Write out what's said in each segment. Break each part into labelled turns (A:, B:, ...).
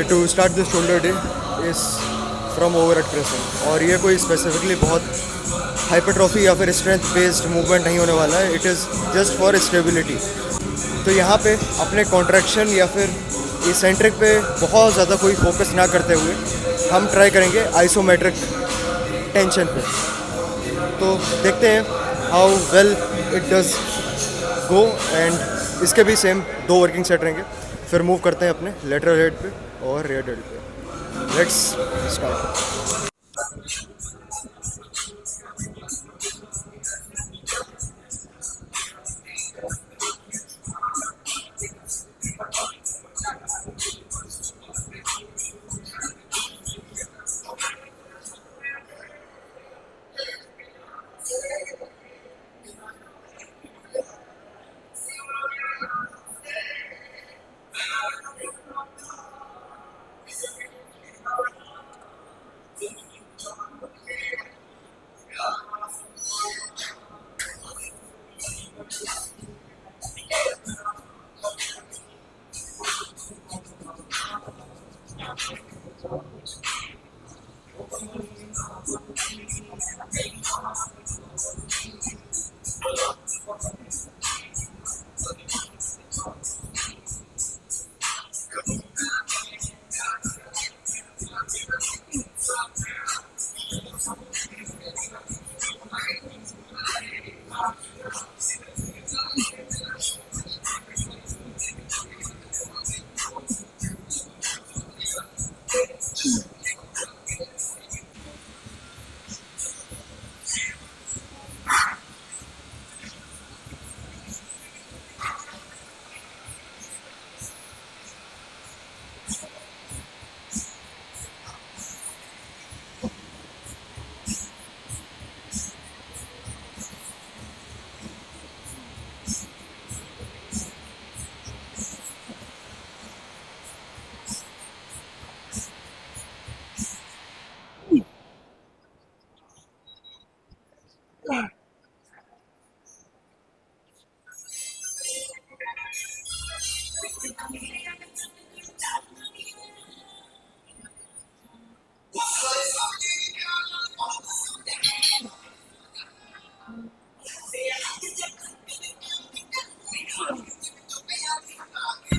A: To start this shoulder day is from over eight pressing, और ये कोई specifically बहुत हाइपरट्रॉफी या फिर स्ट्रेंथ बेस्ड मूवमेंट नहीं होने वाला है. It is just for stability. तो यहाँ पे अपने कॉन्ट्रैक्शन या फिर इसेंट्रिक पे बहुत ज़्यादा कोई फोकस ना करते हुए हम ट्राई करेंगे आइसोमेट्रिक टेंशन पे. तो देखते हैं how well it does go. And इसके भी सेम 2 वर्किंग सेट रहेंगे. फिर मूव करते हैं अपने लेटरल हेड पे और रेयर हेड पे. Let's start.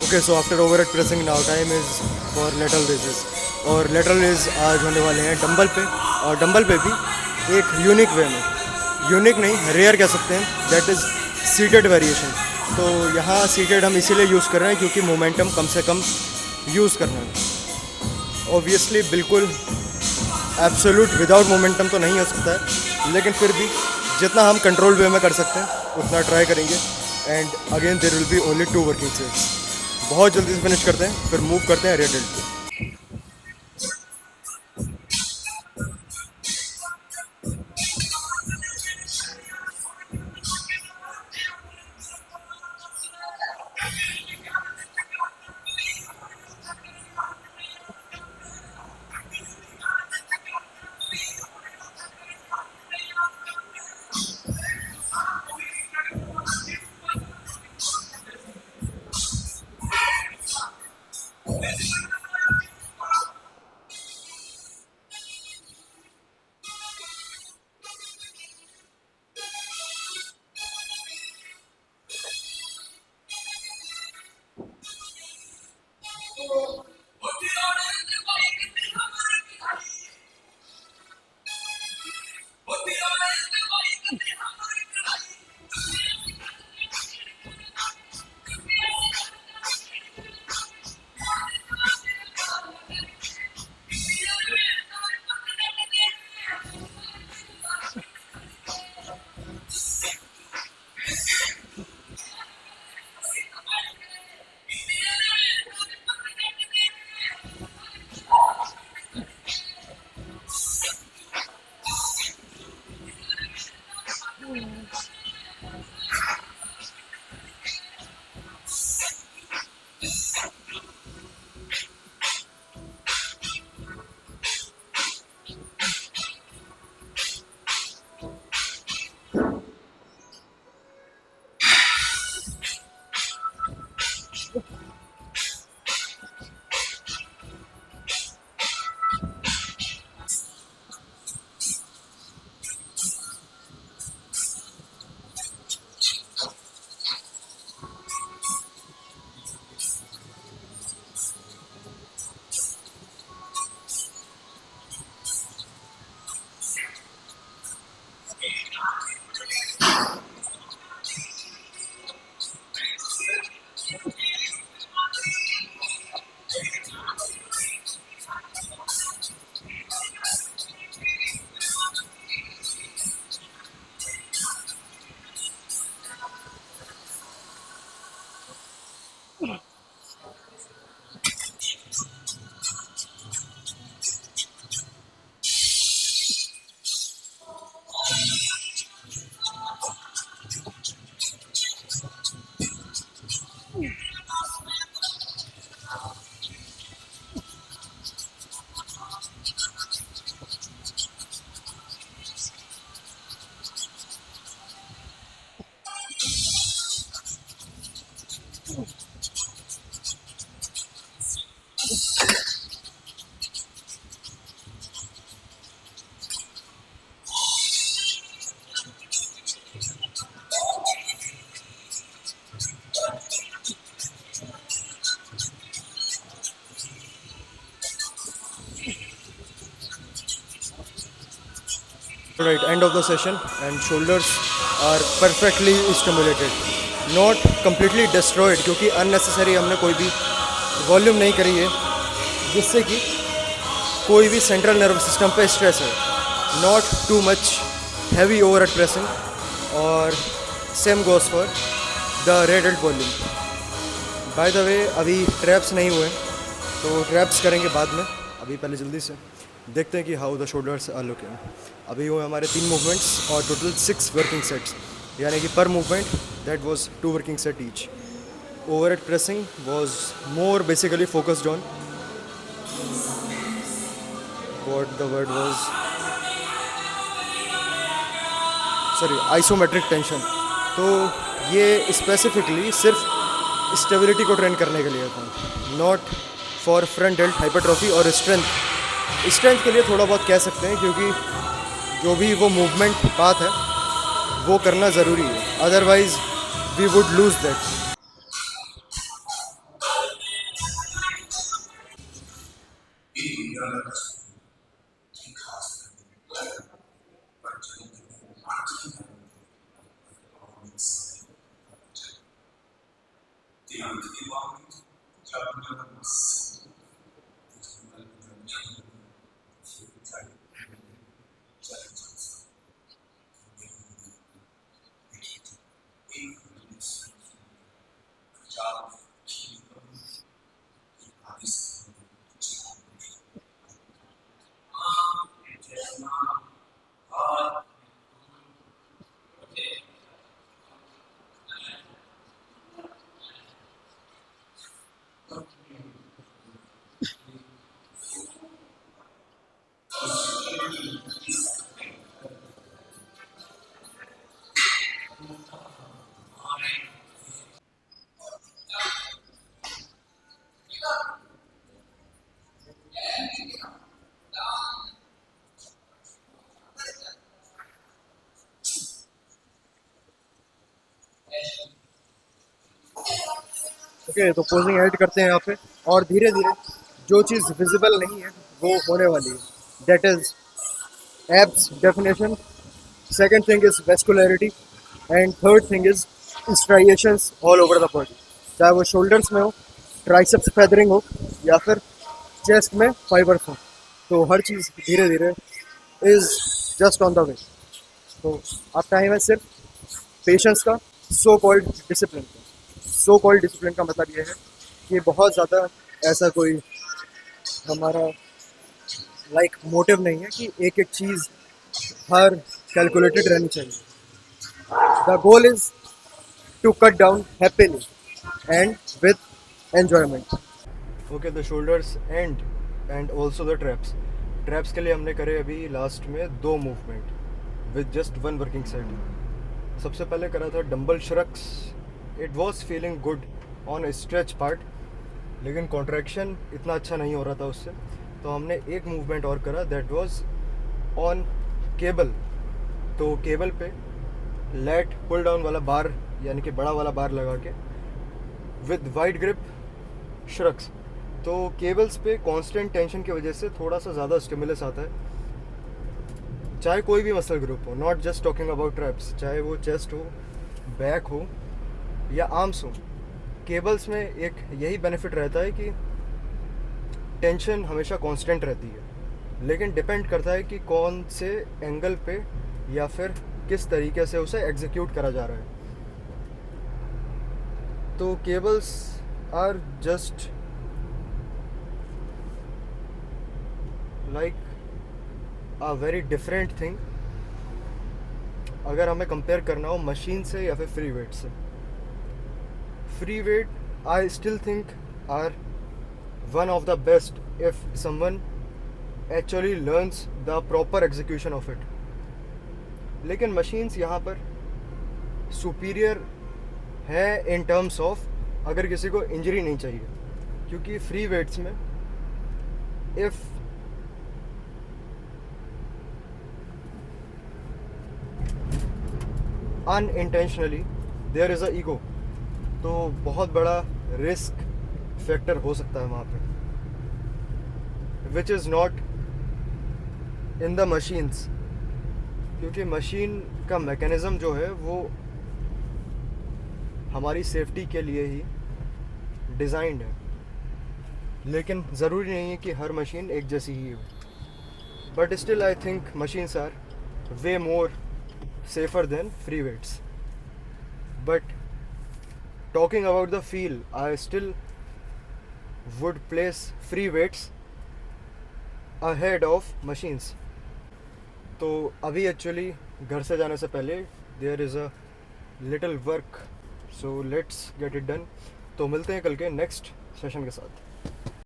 A: Okay, so after over eight pressing now time is for lateral raises. और लेटरल रेज आज होने वाले हैं डंबल पे. और डंबल पे भी एक यूनिक वे में, यूनिक नहीं रेयर कह सकते हैं, दैट इज़ सीटेड वेरिएशन. तो यहाँ सीटेड हम इसीलिए यूज़ कर रहे हैं क्योंकि मोमेंटम कम से कम यूज़ करना है. ऑब्वियसली बिल्कुल एब्सोल्यूट विदाउट मोमेंटम तो नहीं हो सकता है, लेकिन फिर भी जितना हम कंट्रोल वे में कर सकते हैं उतना ट्राई करेंगे. And again there will be only 2 working sets. बहुत जल्दी से फिनिश करते हैं, फिर मूव करते हैं रेड डेल्ट पे. Right, end of the session and shoulders are perfectly stimulated, not completely destroyed क्योंकि unnecessary हमने कोई भी वॉल्यूम नहीं करी है जिससे कि कोई भी सेंट्रल नर्वस सिस्टम पे स्ट्रेस है, not too much heavy over eight pressing और same goes for the rear delt volume. By the way अभी ट्रैप्स नहीं हुए तो ट्रैप्स करेंगे बाद में. अभी पहले जल्दी से देखते हैं कि how the shoulders are looking. अभी हुए हमारे 3 मूवमेंट्स और टोटल 6 वर्किंग सेट्स, यानी कि पर movement that was 2 working set each. Overhead pressing was more basically focused on what the word was, sorry, isometric tension. तो ये स्पेसिफिकली सिर्फ स्टेबिलिटी को ट्रेन करने के लिए था, not for front dealt hypertrophy और स्ट्रेंथ. स्ट्रेंथ के लिए थोड़ा बहुत कह सकते हैं क्योंकि जो भी वो मूवमेंट पाथ है वो करना ज़रूरी है, otherwise we would lose that. Okay, तो पोजिंग ऐड करते हैं यहाँ पे और धीरे धीरे जो चीज़ विजिबल नहीं है वो होने वाली है, that is abs definition. Second thing is vascularity and third thing is striations all over the body, चाहे वो शोल्डर्स में हो, ट्राइसेप्स फेदरिंग हो या फिर चेस्ट में फाइबर्स हो. तो हर चीज़ धीरे धीरे is just on the way. तो अब टाइम है सिर्फ पेशेंस का, सो कॉल्ड डिसिप्लिन का. सो कॉल्ड डिसिप्लिन का मतलब ये है कि बहुत ज़्यादा ऐसा कोई हमारा लाइक मोटिव नहीं है कि एक एक चीज़ हर कैलकुलेटेड रहनी चाहिए. The goal is to cut down happily and with enjoyment. Okay, the shoulders and also the traps. Traps के लिए हमने करे अभी लास्ट में 2 movement with just 1 working set. सबसे पहले करा था dumbbell shrugs. It was feeling good on stretch part, लेकिन कॉन्ट्रैक्शन इतना अच्छा नहीं हो रहा था उससे. तो हमने एक मूवमेंट और करा दैट वाज ऑन केबल. तो केबल पे लेट पुल डाउन वाला बार, यानी कि बड़ा वाला बार लगा के विद वाइड ग्रिप श्रक्स. तो केबल्स पे कांस्टेंट टेंशन की वजह से थोड़ा सा ज़्यादा स्टिमुलस आता है, चाहे कोई भी मसल ग्रुप हो, not just talking about traps, चाहे वो चेस्ट हो, बैक हो या आर्म्स हो. केबल्स में एक यही बेनिफिट रहता है कि टेंशन हमेशा कांस्टेंट रहती है, लेकिन डिपेंड करता है कि कौन से एंगल पे या फिर किस तरीके से उसे एग्जीक्यूट करा जा रहा है. तो cables are just like a very different thing अगर हमें कंपेयर करना हो मशीन से या फिर फ्री वेट से. Free weight I still think are one of the best if someone actually learns the proper execution of it. लेकिन machines यहाँ पर सुपीरियर है इन टर्म्स ऑफ अगर किसी को इंजरी नहीं चाहिए, क्योंकि फ्री वेट्स में if unintentionally there is a ego, तो बहुत बड़ा रिस्क फैक्टर हो सकता है वहाँ पे, which is not in the machines. क्योंकि मशीन का मैकेनिज़्म जो है वो हमारी सेफ्टी के लिए ही डिज़ाइंड है, लेकिन ज़रूरी नहीं है कि हर मशीन एक जैसी ही हो. But still I think machines are way more safer than free weights. But talking about the feel, I still would place free weights ahead of machines. तो अभी एक्चुअली घर से जाने से पहले there is a little work, so let's get it done. तो मिलते हैं कल के नेक्स्ट सेशन के साथ.